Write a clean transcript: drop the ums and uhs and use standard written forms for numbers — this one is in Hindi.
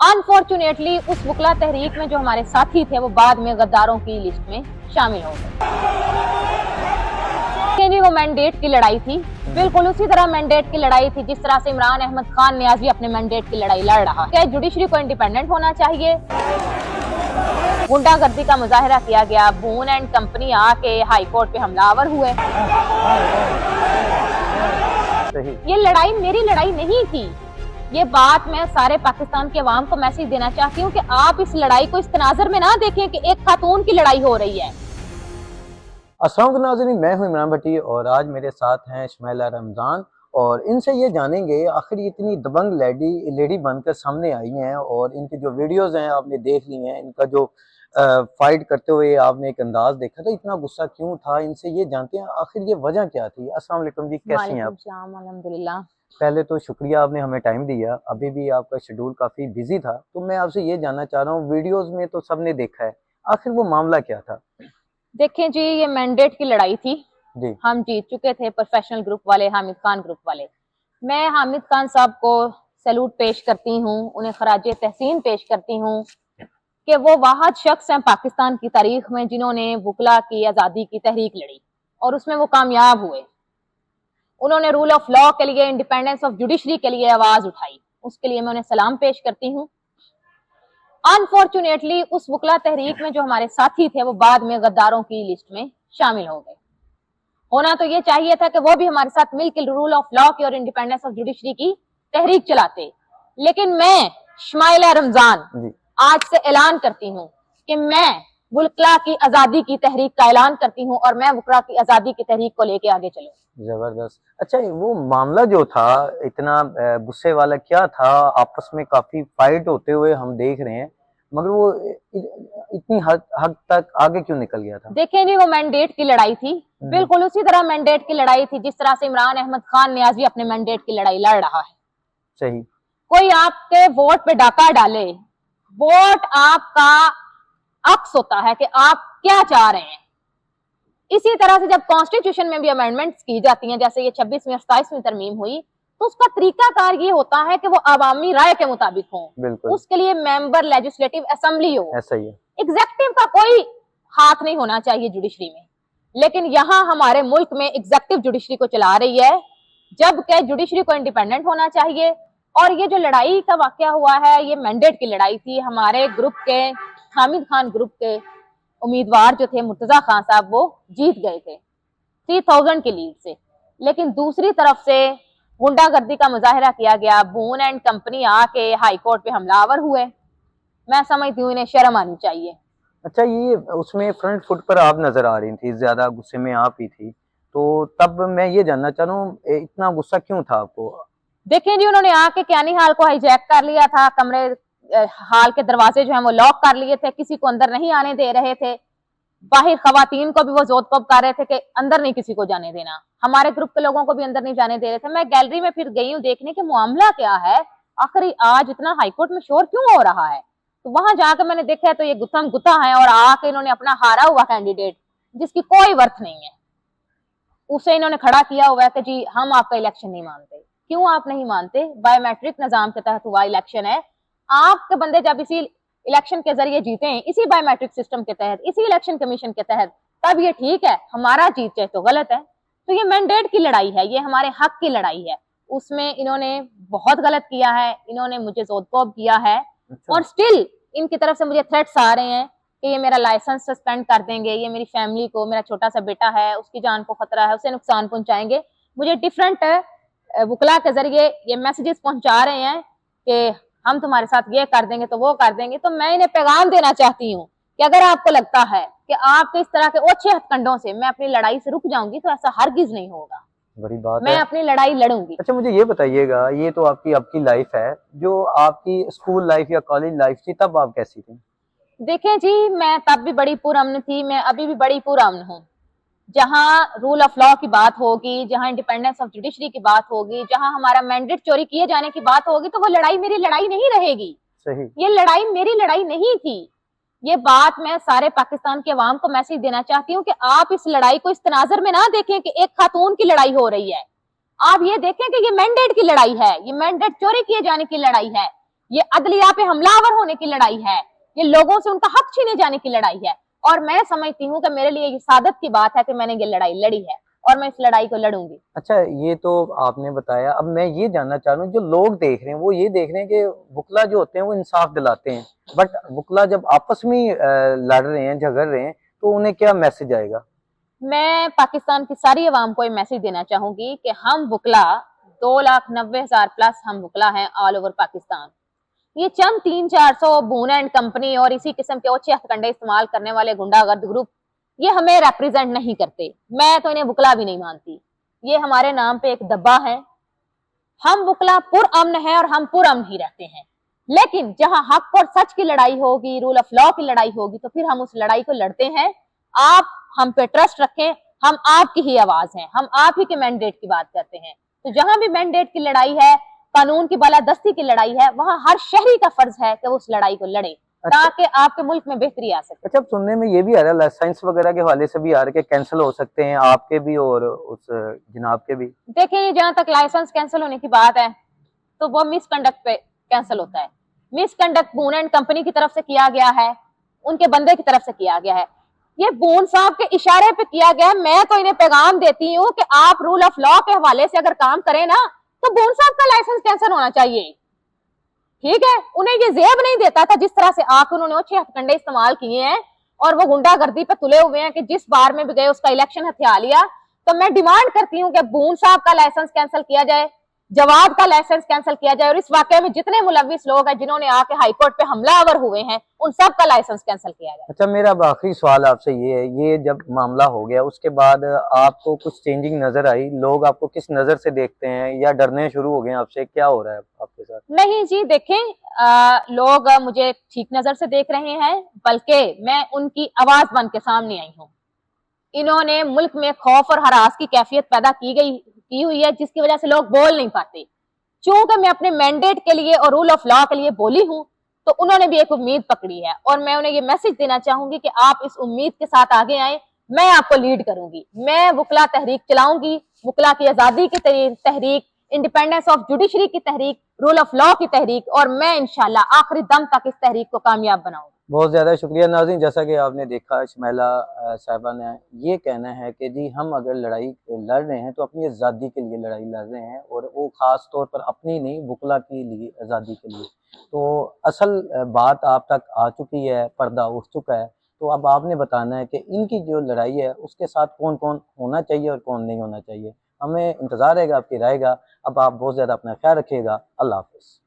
अनफॉर्चुनेटली उस वकला तहरीक में जो हमारे साथी थे वो बाद में गद्दारों की लिस्ट में शामिल हो गए। वो मैंडेट की लड़ाई थी, बिल्कुल उसी तरह मैंडेट की लड़ाई थी जिस तरह से इमरान अहमद खान नियाजी अपने मैंडेट की लड़ाई लड़ रहा है। जुडिशरी को इंडिपेंडेंट होना चाहिए। गुंडागर्दी का मुजाहरा किया गया, बून एंड कंपनी आके हाई कोर्ट पे हमलावर हुए। ये लड़ाई मेरी लड़ाई नहीं थी। ये बात मैं सारे पाकिस्तान के अवाम को मैसेज देना चाहती हूँ कि आप इस लड़ाई को इस तनाजर में ना देखें कि एक खातून की लड़ाई हो रही है। अस्सलाम वालेकुम नाज़रीन, मैं हूं इमरान भट्टी और आज मेरे साथ हैं इस्माइला रमज़ान और इनसे ये जानेंगे आखिर इतनी दबंग लेडी बनकर सामने आई हैं और इनकी जो वीडियोस हैं आपने देख ली हैं, इनका जो फाइट करते हुए आपने एक अंदाज देखा था, इतना गुस्सा क्यों था, इनसे ये जानते हैं आखिर ये वजह क्या थी। अस्सलाम वालेकुम जी, कैसी हैं आप? अल्हम्दुलिल्लाह। पहले तो शुक्रिया, आपने हमें टाइम दिया। अभी भी आपका शेड्यूल काफ़ी बिजी था, तो मैं आपसे ये जानना चाह रहा हूँ, वीडियोज़ में तो सबने देखा है, आखिर वो मामला क्या था? देखें जी, ये मैंडेट की लड़ाई थी जी। हम जीत चुके थे, प्रोफेशनल ग्रुप वाले, हामिद खान ग्रुप वाले। मैं हामिद खान साहब को सैल्यूट पेश करती हूँ, उन्हें खराजे तहसीन पेश करती हूँ कि वो वाहद शख्स हैं पाकिस्तान की तारीख में जिन्होंने वकला की आज़ादी की तहरीक लड़ी और उसमें वो कामयाब हुए। उन्होंने रूल ऑफ लॉ के लिए, इंडिपेंडेंस ऑफ जुडिशरी के लिए आवाज उठाई, उसके लिए मैं उन्हें सलाम पेश करती हूँ। अनफॉर्चुनेटली उस वकला तहरीक में जो हमारे साथी थे वो बाद में गद्दारों की लिस्ट में शामिल हो गए। होना तो ये चाहिए था कि वो भी हमारे साथ मिलकर रूल ऑफ लॉ की और इंडिपेंडेंस ऑफ जुडिशरी की तहरीक चलाते, लेकिन मैं इस्माइला रमजान आज से ऐलान करती हूँ कि मैं वकला की आजादी की तहरीक का ऐलान करती हूँ और मैं वकला की आजादी की तहरीक को लेके आगे चलूँ। जबरदस्त। अच्छा, वो मामला जो था इतना गुस्से वाला क्या था? आपस में काफी फाइट होते हुए हम देख रहे हैं, मगर वो इतनी हद तक आगे क्यों निकल गया था? देखें जी, वो मैंडेट की लड़ाई थी, बिल्कुल उसी तरह मैंडेट की लड़ाई थी जिस तरह से इमरान अहमद खान नियाजी अपने मैंडेट की लड़ाई लड़ रहा है। सही। कोई आपके वोट पे डाका डाले, वोट आपका अक्स होता है कि आप क्या चाह रहे हैं। इसी तरह से जब कॉन्स्टिट्यूशन में भी अमेंडमेंट्स की जाती हैं, जैसे ये 26वीं और 27वीं तरमीम हुई, तो उसका तरीकाकार ये होता है कि वो अवामी राय के मुताबिक हो, उसके लिए मेंबर लेजिस्लेटिव असेंबली हो। ऐसा ही है। एग्जेक्टिव का कोई हाथ नहीं होना चाहिए जुडिशरी में, लेकिन यहाँ हमारे मुल्क में एग्जेक्टिव जुडिशरी को चला रही है, जबकि जुडिशरी को इंडिपेंडेंट होना चाहिए। और ये जो लड़ाई का वाकया हुआ है, ये मैंडेट की लड़ाई थी। हमारे ग्रुप के, हामिद खान ग्रुप के उम्मीदवार जो थे मुर्तजा खान साहब, वो जीत गए थे 3000 की लीड से, लेकिन दूसरी तरफ से गुंडागर्दी का मुजाहरा किया गया, बून एंड कंपनी आके हाई कोर्ट पे हमलावर हुए। मैं समझती हूँ इन्हें शर्म आनी चाहिए। अच्छा, ये उसमें फ्रंट फुट पर आप नजर आ रही थी, ज्यादा गुस्से में आप ही थी, तो तब मैं ये जानना चाह रहा हूँ इतना गुस्सा क्यों था आपको? देखिए जी, उन्होंने आके क्यानी हाल को हाईजैक कर लिया था, कमरे हाल के दरवाजे जो है वो लॉक कर लिए थे, किसी को अंदर नहीं आने दे रहे थे। बाहर खवातीन को भी वो जोतकोब कर रहे थे कि अंदर नहीं किसी को जाने देना, हमारे ग्रुप के लोगों को भी अंदर नहीं जाने दे रहे थे। मैं गैलरी में फिर गई हूँ देखने के मामला क्या है, आखिर आज इतना हाईकोर्ट में शोर क्यों हो रहा है। तो वहां जाकर मैंने देखा तो ये गुत्थम गुत्था है और आके इन्होंने अपना हारा हुआ कैंडिडेट जिसकी कोई वर्थ नहीं है, उसे इन्होंने खड़ा किया हुआ है कि जी हम आपका इलेक्शन नहीं मानते। क्यों आप नहीं मानते? बायोमेट्रिक निजाम के तहत हुआ इलेक्शन है। आपके बंदे जब इसी इलेक्शन के जरिए जीते हैं, इसी बायोमेट्रिक सिस्टम के तहत, इसी इलेक्शन कमीशन के तहत, तब ये ठीक है। हमारा जीत चाहे तो गलत है। तो ये मैंडेट की लड़ाई है, ये हमारे हक की लड़ाई है। उसमें इन्होंने बहुत गलत किया है, इन्होंने मुझे जोतकोब किया है। और स्टिल इनकी तरफ से मुझे थ्रेट्स आ रहे हैं कि ये मेरा लाइसेंस सस्पेंड कर देंगे, ये मेरी फैमिली को, मेरा छोटा सा बेटा है उसकी जान को खतरा है, उसे नुकसान पहुंचाएंगे। मुझे डिफरेंट वकला के जरिए ये मैसेजेस पहुंचा रहे हैं कि हम तुम्हारे साथ ये कर देंगे तो वो कर देंगे। तो मैं इन्हें पैगाम देना चाहती हूँ कि अगर आपको लगता है कि आपके इस तरह के ओछे हथकंडों से मैं अपनी लड़ाई से रुक जाऊंगी, तो ऐसा हरगिज नहीं होगा। बड़ी बात मैं है। अपनी लड़ाई लड़ूंगी। अच्छा, मुझे ये बताइएगा, ये तो आपकी लाइफ है, जो आपकी स्कूल लाइफ या कॉलेज लाइफ थी, तब आप कैसी थी? देखिए जी, मैं तब भी बड़ी पुरअमन थी, मैं अभी भी बड़ी पुरअमन हूँ। जहां रूल ऑफ लॉ की बात होगी, जहां इंडिपेंडेंस ऑफ जुडिशरी की बात होगी, जहां हमारा मैंडेट चोरी किए जाने की बात होगी, तो वो लड़ाई मेरी लड़ाई नहीं रहेगी। सही। ये लड़ाई मेरी लड़ाई नहीं थी। ये बात मैं सारे पाकिस्तान के अवाम को मैसेज देना चाहती हूँ कि आप इस लड़ाई को इस तनाजर में ना देखें कि एक खातून की लड़ाई हो रही है। आप ये देखें कि ये मैंडेट की लड़ाई है, ये मैंडेट चोरी किए जाने की लड़ाई है। ये अदलिया पे हमलावर होने की लड़ाई है, ये लोगों से उनका हक छीने जाने की लड़ाई है। और मैं समझती हूँ कि मेरे लिए ये सादत की बात है कि मैंने ये लड़ाई लड़ी है और मैं इस लड़ाई को लड़ूंगी। अच्छा, ये तो आपने बताया। अब मैं ये जानना चाह रहा हूँ, जो लोग देख रहे हैं वो ये देख रहे हैं कि वकला जो होते हैं वो इंसाफ दिलाते हैं, बट वकला जब आपस में ही, लड़ रहे हैं, झगड़ रहे हैं, तो उन्हें क्या मैसेज आएगा? मैं पाकिस्तान की सारी अवाम को ये मैसेज देना चाहूंगी कि हम वकला 2,90,000 प्लस हम वकला हैं ऑल ओवर पाकिस्तान। ये चंद 300-400 बून एंड कंपनी और इसी किस्म के ओछे हथकंडे इस्तेमाल करने वाले गुंडागर्द ग्रुप ये हमें रिप्रेजेंट नहीं करते। मैं तो इन्हें वकला भी नहीं मानती। ये हमारे नाम पे एक दब्बा है। हम वकला पुरअमन है और हम पुरअमन ही रहते हैं। लेकिन जहां हक और सच की लड़ाई होगी, रूल ऑफ लॉ की लड़ाई होगी, तो फिर हम उस लड़ाई को लड़ते हैं। आप हम पे ट्रस्ट रखें, हम आपकी ही आवाज हैं, हम आप ही के मैंडेट की बात करते हैं। तो जहां भी मैंडेट की लड़ाई है, कानून की बालादस्ती की लड़ाई है, वहां हर शहरी का फर्ज है कि वो उस लड़ाई को लड़े अच्छा। ताकि आपके मुल्क में बेहतरी आ सके। अच्छा, अब सुनने में ये भी आ रहा है, लाइसेंस वगैरह के हवाले से भी आ रहा है कि कैंसिल हो सकते हैं, आपके भी और उस जनाब के भी। देखिए, जहां तक लाइसेंस कैंसिल होने की बात है तो वो मिसकंडक्ट पे कैंसिल होता है। मिसकंडक्ट बून एंड कंपनी की तरफ से किया गया है, उनके बंदे की तरफ से किया गया है। ये बून साहब के इशारे पे किया गया है। मैं तो इन्हें पैगाम देती हूँ कि आप रूल ऑफ लॉ के हवाले से अगर काम करें ना, तो बून साहब का लाइसेंस कैंसिल होना चाहिए। ठीक है, उन्हें ये जेब नहीं देता था जिस तरह से आके उन्होंने अच्छे हथकंडे इस्तेमाल किए हैं और वो गुंडागर्दी पे तुले हुए हैं कि जिस बार में भी गए उसका इलेक्शन हथिया लिया। तो मैं डिमांड करती हूँ कि बून साहब का लाइसेंस कैंसिल किया जाए, जवाद का लाइसेंस कैंसिल किया जाए और इस वाकये में जितने मुलविस लोग हैं जिन्होंने आके हाईकोर्ट पे हमलावर हुए हैं उन सब का लाइसेंस कैंसिल किया जाए। अच्छा, मेरा अब आखिरी सवाल आपसे ये है, ये जब मामला हो गया उसके बाद आपको कुछ चेंजिंग नजर आई? लोग आपको किस नजर से देखते हैं, या डरने शुरू हो गए आपसे? क्या हो रहा है आपके साथ? नहीं जी, देखें, लोग मुझे ठीक नजर से देख रहे हैं, बल्कि मैं उनकी आवाज बन के सामने आई हूँ। इन्होंने मुल्क में खौफ और हरास की कैफियत पैदा की हुई है जिसकी वजह से लोग बोल नहीं पाते। चूंकि मैं अपने मैंडेट के लिए और रूल ऑफ लॉ के लिए बोली हूं, तो उन्होंने भी एक उम्मीद पकड़ी है और मैं उन्हें ये मैसेज देना चाहूंगी कि आप इस उम्मीद के साथ आगे आए। मैं आपको लीड करूंगी, मैं वकला तहरीक चलाऊंगी, वकला की आजादी की तहरीक, इंडिपेंडेंस ऑफ जुडिशरी की तहरीक, रूल ऑफ लॉ की तहरीक, और मैं इंशाल्लाह आखिरी दम तक इस तहरीक को कामयाब बनाऊंगी। बहुत ज़्यादा शुक्रिया नाज़रीन। जैसा कि आपने देखा, शमैला साहिबा ने ये कहना है कि जी हम अगर लड़ाई लड़ रहे हैं तो अपनी आज़ादी के लिए लड़ाई लड़ रहे हैं, और वो ख़ास तौर पर अपनी नहीं, वकला के लिए, आज़ादी के लिए। तो असल बात आप तक आ चुकी है, पर्दा उठ चुका है। तो अब आपने बताना है कि इनकी जो लड़ाई है उसके साथ कौन कौन होना चाहिए और कौन नहीं होना चाहिए। हमें इंतज़ार रहेगा आपकी राय का। अब आप बहुत ज़्यादा अपना ख्याल रखिएगा। अल्लाह हाफ़िज़।